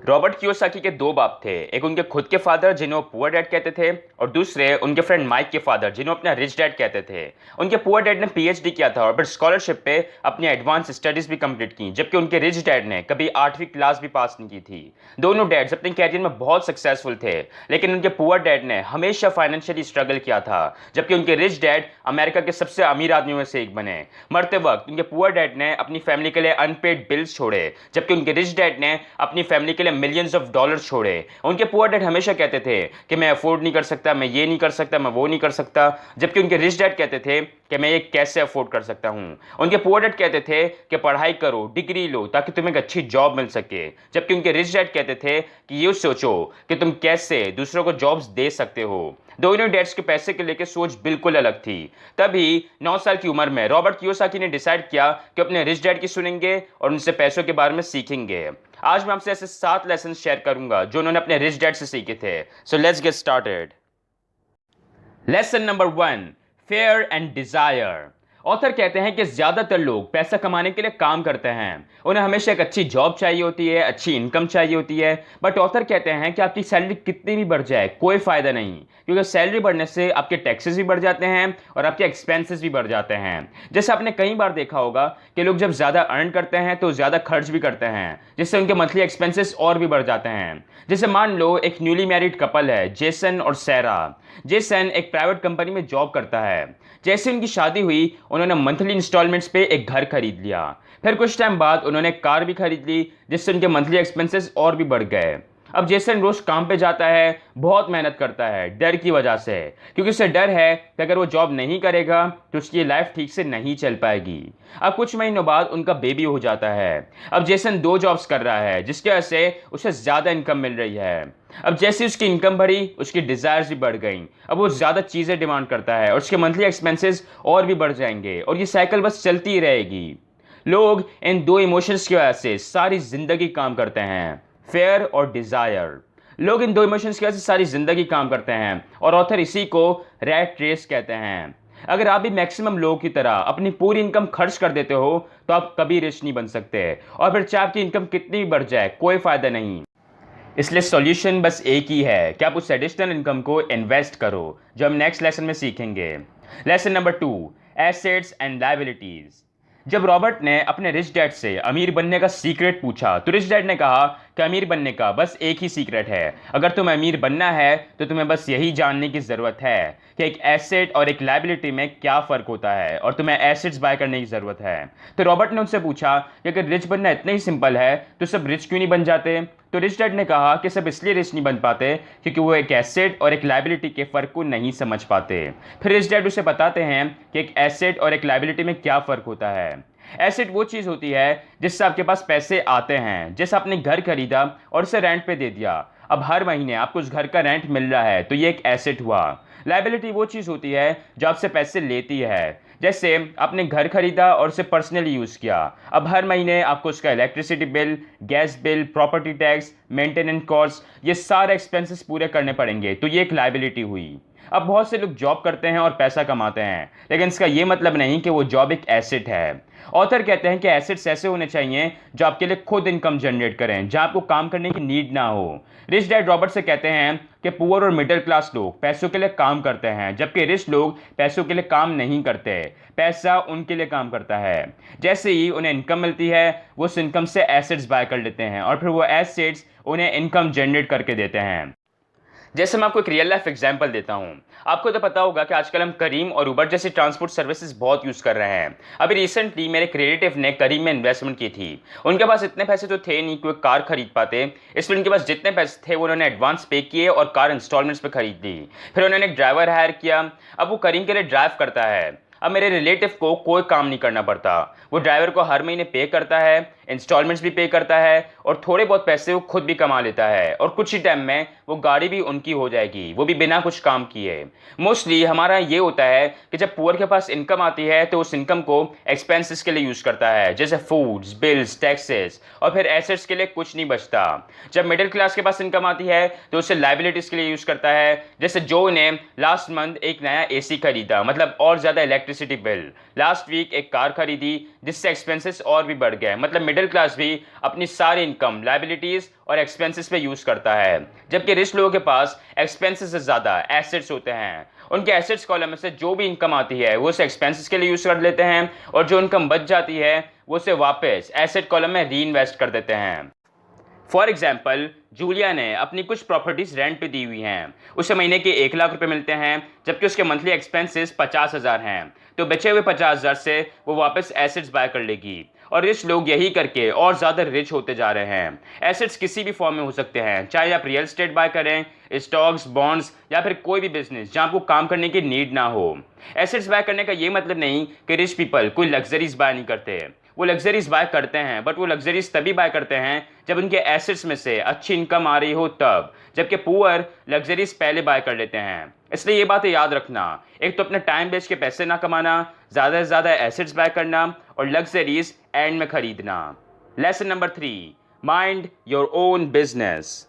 Robert Kiyosaki के दो बाप थे। एक उनके खुद के फादर जिन्हें पुअर डैड कहते थे और दूसरे उनके फ्रेंड माइक के फादर जिन्हें अपना रिच डैड कहते थे। उनके पुअर डैड ने पीएचडी किया था और फिर स्कॉलरशिप पे अपनी एडवांस स्टडीज भी कंप्लीट की, जबकि उनके रिच डैड ने कभी 8वीं क्लास भी पास नहीं की थी। दोनों डैड्स अपने कैरियर में बहुत सक्सेसफुल थे, लेकिन उनके पुअर डैड ने हमेशा फाइनेंशियली स्ट्रगल किया था, जबकि उनके रिच डैड अमेरिका के सबसे अमीर आदमियों में से एक बने। मरते वक्त उनके पुअर डैड ने अपनी फैमिली के लिए अनपेड बिल्स छोड़े, जबकि उनके रिच डैड ने अपनी फैमिली के लिए मिलियंस ऑफ डॉलर छोड़े। उनके पुअर डैड हमेशा कहते थे कि मैं अफोर्ड नहीं कर सकता, मैं ये नहीं कर सकता, मैं वो नहीं कर सकता, जबकि उनके रिच डैड कहते थे कि मैं ये कैसे अफोर्ड कर सकता हूं। उनके पुअर डैड कहते थे कि पढ़ाई करो, डिग्री लो ताकि तुम्हें एक अच्छी जॉब मिल सके, जबकि उनके रिच डैड कहते थे कि ये सोचो कि तुम कैसे दूसरों को जॉब्स दे सकते हो। दोनों डैड्स के पैसे के लेकर सोच बिल्कुल अलग थी। तभी 9 साल की उम्र में रॉबर्ट कियोसाकी ने डिसाइड किया कि अपने रिच डैड की सुनेंगे और उनसे पैसों के बारे में सीखेंगे। आज मैं आपसे ऐसे 7 लेसन शेयर करूंगा जो उन्होंने अपने रिच डैड से सीखे थे। So let's get started. Lesson number 1, fair and desire. Author कहते हैं कि ज्यादातर लोग पैसा कमाने के लिए काम करते हैं, उन्हें हमेशा एक अच्छी जॉब चाहिए होती है, अच्छी इनकम चाहिए होती है। बट ऑथर कहते हैं कि आपकी सैलरी कितनी भी बढ़ जाए कोई फायदा नहीं, क्योंकि सैलरी बढ़ने से आपके टैक्सेस भी बढ़ जाते हैं और आपके एक्सपेंसेस भी बढ़ जाते हैं। जैसे आपने कई बार देखा होगा कि लोग जब ज्यादा अर्न करते हैं तो ज्यादा खर्च भी करते हैं, जिससे उनके मंथली एक्सपेंसेस और भी बढ़ जाते हैं। जैसे मान लो एक न्यूली मैरिड कपल है, जेसन और सैरा। जेसन एक प्राइवेट कंपनी में जॉब करता है। जैसे उनकी शादी हुई उन्होंने मंथली इंस्टॉलमेंट्स पे एक घर खरीद लिया। फिर कुछ टाइम बाद उन्होंने एक कार भी खरीद ली, जिससे उनके मंथली एक्सपेंसेस और भी बढ़ गए। अब जेसन रोज काम पे जाता है, बहुत मेहनत करता है डर की वजह से, क्योंकि उसे डर है कि अगर वो जॉब नहीं करेगा तो उसकी लाइफ ठीक से नहीं चल पाएगी। अब कुछ महीनों बाद उनका बेबी हो जाता है। अब जेसन 2 जॉब्स कर रहा है, जिसकी वजह से उसे ज्यादा इनकम मिल रही है। अब जैसे उसकी इनकम बढ़ी उसकी डिजायर्स भी बढ़ गई। अब वो ज्यादा चीजें डिमांड करता है और उसके मंथली एक्सपेंसेस और भी बढ़ जाएंगे और ये साइकिल बस चलती ही रहेगी। लोग इन 2 इमोशंस की वजह से सारी जिंदगी काम करते हैं, फेयर और डिजायर। लोग इन 2 इमोशंस की वजह से सारी जिंदगी काम करते हैं और ऑथर इसी को रैट रेस कहते हैं। अगर आप भी मैक्सिमम लोगों की तरह अपनी पूरी इनकम खर्च कर देते हो तो आप कभी रिच नहीं बन सकते, और फिर चाहे आपकी इनकम कितनी भी बढ़ जाए कोई फायदा नहीं। इसलिए सॉल्यूशन बस एक ही है कि आप उस एडिशनल इनकम को इन्वेस्ट करो, जो हम नेक्स्ट लेसन में सीखेंगे। Lesson number 2, assets and liabilities. जब रॉबर्ट ने अपने रिच डैड से अमीर बनने का सीक्रेट पूछा तो रिच डैड ने कहा कि अमीर बनने का बस एक ही सीक्रेट है। अगर तुम्हें अमीर बनना है तो तुम्हें बस यही जानने की ज़रूरत है कि एक एसेट और एक लायबिलिटी में क्या फ़र्क होता है, और तुम्हें एसेट्स बाय करने की ज़रूरत है। तो रॉबर्ट ने उनसे पूछा कि अगर रिच बनना इतना ही सिंपल है तो सब रिच क्यों नहीं बन जाते। तो रिच डैड ने कहा कि सब इसलिए रिच नहीं बन पाते क्योंकि वो एक एसेट और एक लायबिलिटी के फ़र्क को नहीं समझ पाते। फिर रिच डैड उसे बताते हैं कि एक एसेट और एक लायबिलिटी में क्या फ़र्क होता है। एसेट वो चीज़ होती है जिससे आपके पास पैसे आते हैं, जैसे आपने घर खरीदा और उसे रेंट पे दे दिया, अब हर महीने आपको उस घर का रेंट मिल रहा है, तो ये एक एसेट हुआ। लायबिलिटी वो चीज़ होती है जो आपसे पैसे लेती है, जैसे आपने घर खरीदा और उसे पर्सनली यूज़ किया, अब हर महीने आपको उसका electricity bill, gas bill, property tax, maintenance cost, ये सारे एक्सपेंसेस पूरे करने पड़ेंगे, तो ये एक लायबिलिटी हुई। अब बहुत से लोग जॉब करते हैं और पैसा कमाते हैं, लेकिन इसका ये मतलब नहीं कि वो जॉब एक एसेट है। ऑथर कहते हैं कि एसेट्स ऐसे होने चाहिए जो आपके लिए खुद इनकम जनरेट करें, जहां आपको काम करने की नीड ना हो। रिच डैड रॉबर्ट से कहते हैं कि पुअर और मिडिल क्लास लोग पैसों के लिए काम करते हैं, जबकि रिच लोग पैसों के लिए काम नहीं करते, पैसा उनके लिए काम करता है। जैसे ही उन्हें इनकम मिलती है वो उस इनकम से एसेट्स बाय कर लेते हैं और फिर वो एसेट्स उन्हें इनकम जनरेट करके देते हैं। जैसे मैं आपको एक रियल लाइफ एग्जांपल देता हूं। आपको तो पता होगा कि आजकल हम करीम और उबर जैसी ट्रांसपोर्ट सर्विसेज बहुत यूज़ कर रहे हैं। अभी रिसेंटली मेरे एक रिलेटिव ने करीम में इन्वेस्टमेंट की थी। उनके पास इतने पैसे तो थे नहीं कि वो कार खरीद पाते, इसलिए उनके पास जितने पैसे थे वो उन्होंने एडवांस पे किए और कार इंस्टॉलमेंट्स पे खरीद ली। फिर उन्होंने एक ड्राइवर हायर किया, अब वो करीम के लिए ड्राइव करता है। अब मेरे रिलेटिव को कोई काम नहीं करना पड़ता, वो ड्राइवर को हर महीने पे करता है, इंस्टॉलमेंट्स भी पे करता है और थोड़े बहुत पैसे वो खुद भी कमा लेता है, और कुछ ही टाइम में वो गाड़ी भी उनकी हो जाएगी, वो भी बिना कुछ काम किए। मोस्टली हमारा ये होता है कि जब पुअर के पास इनकम आती है तो उस इनकम को एक्सपेंसेस के लिए यूज़ करता है, जैसे फूड्स, बिल्स, टैक्सेस, और फिर एसेट्स के लिए कुछ नहीं बचता। जब मिडिल क्लास के पास इनकम आती है तो उसे लायबिलिटीज़ के लिए यूज़ करता है, जैसे जो ने लास्ट मंथ एक नया एसी खरीदा, मतलब और ज़्यादा इलेक्ट्रिसिटी बिल। लास्ट वीक एक कार खरीदी जिससे एक्सपेंसेस और भी बढ़ गए, मतलब मिडिल क्लास भी अपनी सारी इनकम लायबिलिटीज और एक्सपेंसेस पे यूज करता है, जबकि रिच लोगों के पास एक्सपेंसेस से ज्यादा एसेट्स होते हैं। उनके एसेट्स कॉलम में से जो भी इनकम आती है वो उसे एक्सपेंसेस के लिए यूज कर लेते हैं और जो इनकम बच जाती है वो उसे वापस एसेट कॉलम में री इन्वेस्ट कर देते हैं। फॉर एग्जाम्पल, जूलिया ने अपनी कुछ प्रॉपर्टीज रेंट पे दी हुई हैं, उसे महीने के 1 लाख रुपए मिलते हैं, जबकि उसके मंथली एक्सपेंसेस 50,000 हैं। तो बचे हुए 50,000 से वो वापस एसेट्स बाय कर लेगी और रिच लोग यही करके और ज़्यादा रिच होते जा रहे हैं। एसेट्स किसी भी फॉर्म में हो सकते हैं, चाहे आप रियल एस्टेट बाय करें, स्टॉक्स, बॉन्ड्स या फिर कोई भी बिजनेस जहां आपको काम करने की नीड ना हो। एसेट्स बाय करने का ये मतलब नहीं कि रिच पीपल कोई लग्जरीज बाय नहीं करते, वो लग्जरीज बाय करते हैं, बट वो लग्जरीज तभी बाय करते हैं जब उनके एसेट्स में से अच्छी इनकम आ रही हो तब, जबकि पुअर लग्जरीज पहले बाय कर लेते हैं। इसलिए ये बातें याद रखना, एक तो अपना टाइम बेच के पैसे ना कमाना, ज़्यादा से ज़्यादा एसेट्स बाय करना और लग्जरीज एंड में खरीदना। Lesson number 3, mind your own business.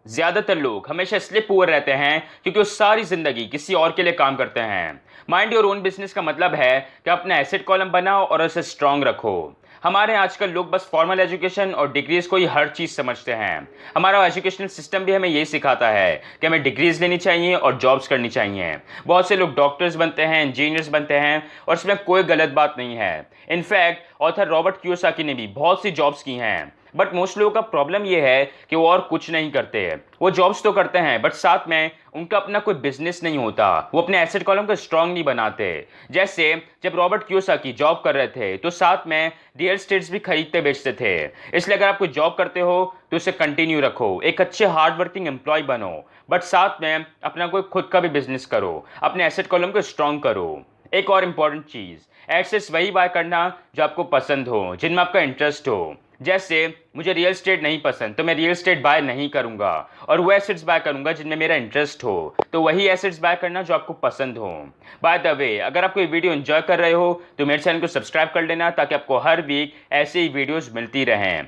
ज्यादातर लोग हमेशा इसलिए पुअर रहते हैं क्योंकि वो सारी जिंदगी किसी और के लिए काम करते हैं। माइंड योर ओन बिजनेस का मतलब है कि अपना एसेट कॉलम बनाओ और उसे स्ट्रांग रखो। हमारे आजकल लोग बस फॉर्मल एजुकेशन और डिग्रीज को ही हर चीज़ समझते हैं। हमारा एजुकेशनल सिस्टम भी हमें यही सिखाता है कि हमें डिग्रीज लेनी चाहिए और जॉब्स करनी चाहिए। बहुत से लोग डॉक्टर्स बनते हैं, इंजीनियर्स बनते हैं और इसमें कोई गलत बात नहीं है। इनफैक्ट ऑथर रॉबर्ट कियोसाकी ने भी बहुत सी जॉब्स की हैं, बट मोस्ट लोगों का प्रॉब्लम ये है कि वो और कुछ नहीं करते। वो जॉब्स तो करते हैं बट साथ में उनका अपना कोई बिजनेस नहीं होता, वो अपने एसेट कॉलम को स्ट्रांग नहीं बनाते। जैसे जब रॉबर्ट कियोसाकी जॉब कर रहे थे तो साथ में रियल एस्टेट्स भी खरीदते बेचते थे। इसलिए अगर आप कोई जॉब करते हो तो उसे कंटिन्यू रखो, एक अच्छे हार्ड वर्किंग एम्प्लॉय बनो, बट साथ में अपना कोई खुद का भी बिजनेस करो, अपने एसेट कॉलम को स्ट्रांग करो। एक और इम्पॉर्टेंट चीज़, एसेट्स वही बाय करना जो आपको पसंद हो, जिनमें आपका इंटरेस्ट हो। जैसे मुझे रियल एस्टेट नहीं पसंद तो मैं रियल एस्टेट बाय नहीं करूंगा और वो एसेट्स बाय करूंगा जिनमें मेरा इंटरेस्ट हो। तो वही एसेट्स बाय करना जो आपको पसंद हो। बाय द वे, अगर आप कोई वीडियो एंजॉय कर रहे हो तो मेरे चैनल को सब्सक्राइब कर लेना ताकि आपको हर वीक ऐसे ही वीडियोस मिलती रहें।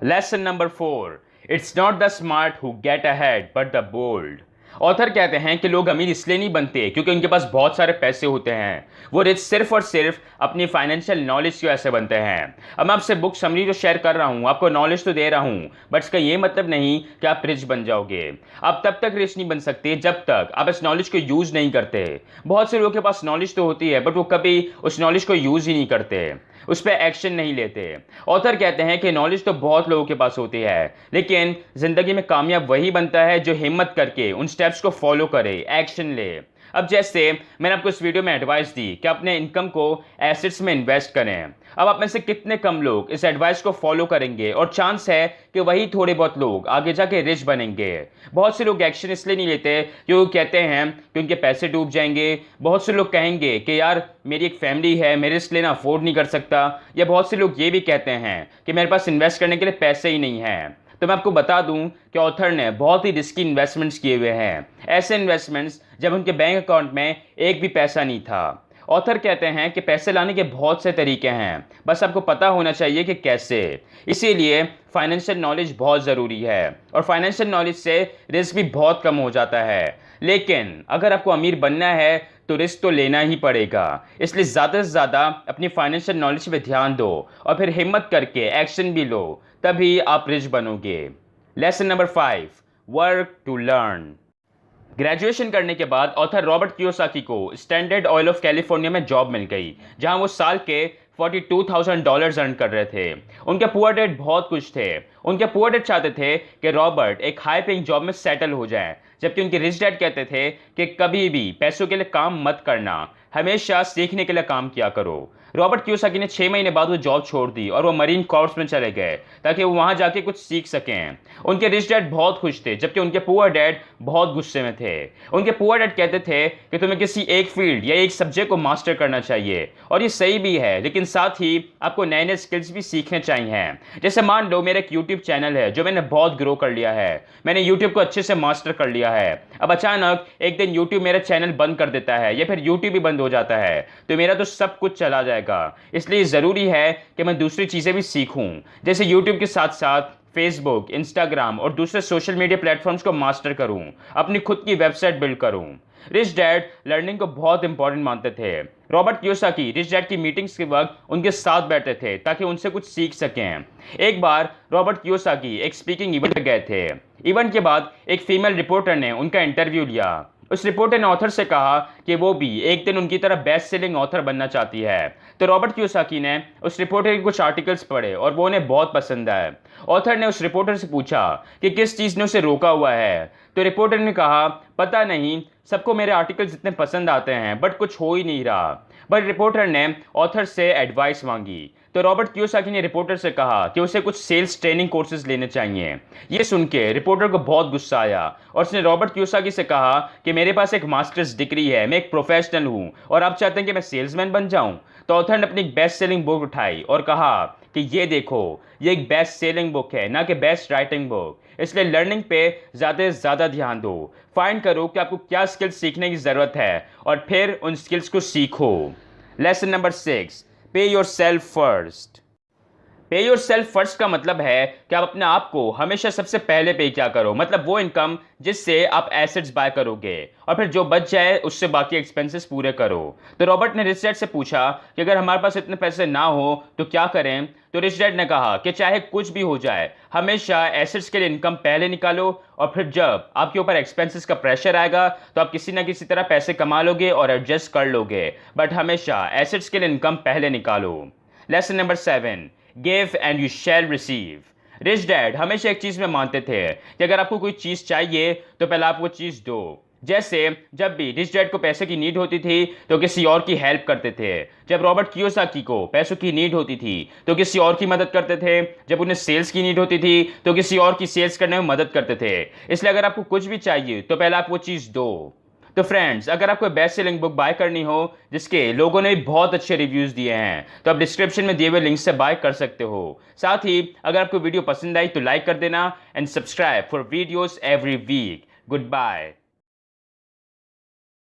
Lesson number 4, it's not the smart who get ahead but the bold. Author कहते हैं कि लोग अमीर इसलिए नहीं बनते क्योंकि उनके पास बहुत सारे पैसे होते हैं, वो रिच सिर्फ और सिर्फ अपनी फाइनेंशियल नॉलेज की वजह से बनते हैं। अब मैं आपसे बुक समरी जो शेयर कर रहा हूँ, आपको नॉलेज तो दे रहा हूँ, बट इसका ये मतलब नहीं कि आप रिच बन जाओगे। आप तब तक रिच नहीं बन सकते जब तक आप इस नॉलेज को यूज़ नहीं करते। बहुत से लोगों के पास नॉलेज तो होती है बट वो कभी उस नॉलेज को यूज़ ही नहीं करते, उस पर एक्शन नहीं लेते। ऑथर कहते हैं कि नॉलेज तो बहुत लोगों के पास होती है, लेकिन ज़िंदगी में कामयाब वही बनता है जो हिम्मत करके उन स्टेप्स को फॉलो करे, एक्शन ले। अब जैसे मैंने आपको इस वीडियो में एडवाइस दी कि अपने इनकम को एसेट्स में इन्वेस्ट करें। अब आप में से कितने कम लोग इस एडवाइस को फॉलो करेंगे, और चांस है कि वही थोड़े बहुत लोग आगे जाके रिच बनेंगे। बहुत से लोग एक्शन इसलिए नहीं लेते क्योंकि कहते हैं कि उनके पैसे डूब जाएंगे। बहुत से लोग कहेंगे कि यार मेरी एक फैमिली है, मैं रिस्क लेना अफोर्ड नहीं कर सकता, या बहुत से लोग ये भी कहते हैं कि मेरे पास इन्वेस्ट करने के लिए पैसे ही नहीं हैं। तो मैं आपको बता दूं कि ऑथर ने बहुत ही रिस्की इन्वेस्टमेंट्स किए हुए हैं, ऐसे इन्वेस्टमेंट्स जब उनके बैंक अकाउंट में एक भी पैसा नहीं था। ऑथर कहते हैं कि पैसे लाने के बहुत से तरीके हैं, बस आपको पता होना चाहिए कि कैसे। इसीलिए फाइनेंशियल नॉलेज बहुत ज़रूरी है और फाइनेंशियल नॉलेज से रिस्क भी बहुत कम हो जाता है। लेकिन अगर आपको अमीर बनना है तो रिस्क तो लेना ही पड़ेगा। इसलिए ज़्यादा से ज़्यादा अपनी फाइनेंशियल नॉलेज पे ध्यान दो और फिर हिम्मत करके एक्शन भी लो, तभी आप रिच बनोगे। Lesson number 5, work to learn. Graduation करने के बाद ऑथर रॉबर्ट कियोसाकी को स्टैंडर्ड ऑयल ऑफ कैलिफोर्निया में जॉब मिल गई, जहां वो साल के $42,000 अर्न कर रहे थे। उनके पुअर डैड बहुत खुश थे। उनके पुअर डैड चाहते थे कि रॉबर्ट एक हाई पेइंग जॉब में सेटल हो जाए, जबकि उनके रिच डैड कहते थे कि कभी भी पैसों के लिए काम मत करना, हमेशा सीखने के लिए काम किया करो। रॉबर्ट कियोसाकी ने 6 महीने बाद वो जॉब छोड़ दी और वो मरीन कॉर्प्स में चले गए ताकि वो वहां जाके कुछ सीख सकें। उनके रिच डैड बहुत खुश थे, जबकि उनके पुअर डैड बहुत गुस्से में थे। उनके पुअर डैड कहते थे कि तुम्हें किसी एक फील्ड या एक सब्जेक्ट को मास्टर करना चाहिए, और ये सही भी है, लेकिन साथ ही आपको नए नए स्किल्स भी सीखने चाहिए। जैसे मान लो मेरा एक यूट्यूब चैनल है जो मैंने बहुत ग्रो कर लिया है, मैंने यूट्यूब को अच्छे से मास्टर कर लिया है। अब अचानक एक दिन यूट्यूब मेरा चैनल बंद कर देता है या फिर यूट्यूब भी बंद हो जाता है तो मेरा तो सब कुछ चला जाएगा। इसलिए ज़रूरी है कि मैं दूसरी चीज़ें भी सीखूं, जैसे यूट्यूब के साथ साथ फेसबुक, इंस्टाग्राम और दूसरे सोशल मीडिया प्लेटफॉर्म्स को मास्टर करूं, अपनी खुद की वेबसाइट बिल्ड करूं। रिच डैड लर्निंग को बहुत इंपॉर्टेंट मानते थे। रॉबर्ट कियोसाकी रिच डैड की मीटिंग्स के वक्त उनके साथ बैठे थे ताकि उनसे कुछ सीख सकें। एक बार रॉबर्ट कियोसाकी एक स्पीकिंग इवेंट में गए थे। इवेंट के बाद एक फीमेल रिपोर्टर ने उनका इंटरव्यू लिया। उस रिपोर्टर ने ऑथर से कहा कि वो भी एक दिन उनकी तरह बेस्ट सेलिंग ऑथर बनना चाहती है। तो रॉबर्ट कियोसाकी ने उस रिपोर्टर के कुछ आर्टिकल्स पढ़े और वो उन्हें बहुत पसंद आए। ऑथर ने उस रिपोर्टर से पूछा कि किस चीज़ ने उसे रोका हुआ है। तो रिपोर्टर ने कहा, पता नहीं, सबको मेरे आर्टिकल्स इतने पसंद आते हैं बट कुछ हो ही नहीं रहा। बट रिपोर्टर ने ऑथर से एडवाइस मांगी। तो रॉबर्ट कियोसाकी ने रिपोर्टर से कहा कि उसे कुछ सेल्स ट्रेनिंग कोर्सेज लेने चाहिए। ये सुन के रिपोर्टर को बहुत गुस्सा आया और उसने रॉबर्ट कियोसाकी से कहा कि मेरे पास एक मास्टर्स डिग्री है, मैं एक प्रोफेशनल हूँ और आप चाहते हैं कि मैं सेल्समैन बन जाऊँ। तो ऑथर ने अपनी बेस्ट सेलिंग बुक उठाई और कहा कि ये देखो, ये एक बेस्ट सेलिंग बुक है, ना कि बेस्ट राइटिंग बुक। इसलिए लर्निंग पे ज़्यादा से ज़्यादा ध्यान दो। फाइंड करो कि आपको क्या स्किल्स सीखने की ज़रूरत है और फिर उन स्किल्स को सीखो। लेसन नंबर 6, पे योर सेल्फ फर्स्ट। पे योर सेल्फ फर्स्ट का मतलब है कि आप अपने आप को हमेशा सबसे पहले पे क्या करो, मतलब वो इनकम जिससे आप एसेट्स बाय करोगे और फिर जो बच जाए उससे बाकी एक्सपेंसेस पूरे करो। तो रॉबर्ट ने रिच डैड से पूछा कि अगर हमारे पास इतने पैसे ना हो तो क्या करें। तो रिच डैड ने कहा कि चाहे कुछ भी हो जाए, हमेशा एसेट्स के लिए इनकम पहले निकालो और फिर जब आपके ऊपर एक्सपेंसेस का प्रेशर आएगा तो आप किसी ना किसी तरह पैसे कमा लोगे और एडजस्ट कर लोगे, बट हमेशा एसेट्स के लिए इनकम पहले निकालो। Lesson number 7, give and you shall receive. Rich dad हमेशा एक चीज़ में मानते थे कि अगर आपको कोई चीज़ चाहिए तो पहले आप वो चीज़ दो। जैसे जब भी रिच डैड को पैसे की नीड होती थी तो किसी और की हेल्प करते थे। जब रॉबर्ट कियोसाकी को पैसों की नीड होती थी तो किसी और की मदद करते थे। जब उन्हें सेल्स की नीड होती थी तो किसी और की सेल्स करने में मदद करते थे। इसलिए अगर आपको कुछ भी चाहिए तो पहले आप वो चीज़ दो। तो फ्रेंड्स, अगर आपको बेस्ट सेलिंग बुक बाय करनी हो जिसके लोगों ने भी बहुत अच्छे रिव्यूज़ दिए हैं तो आप डिस्क्रिप्शन में दिए हुए लिंक से बाय कर सकते हो। साथ ही अगर आपको वीडियो पसंद आई तो लाइक कर देना and subscribe for videos every week. Good bye.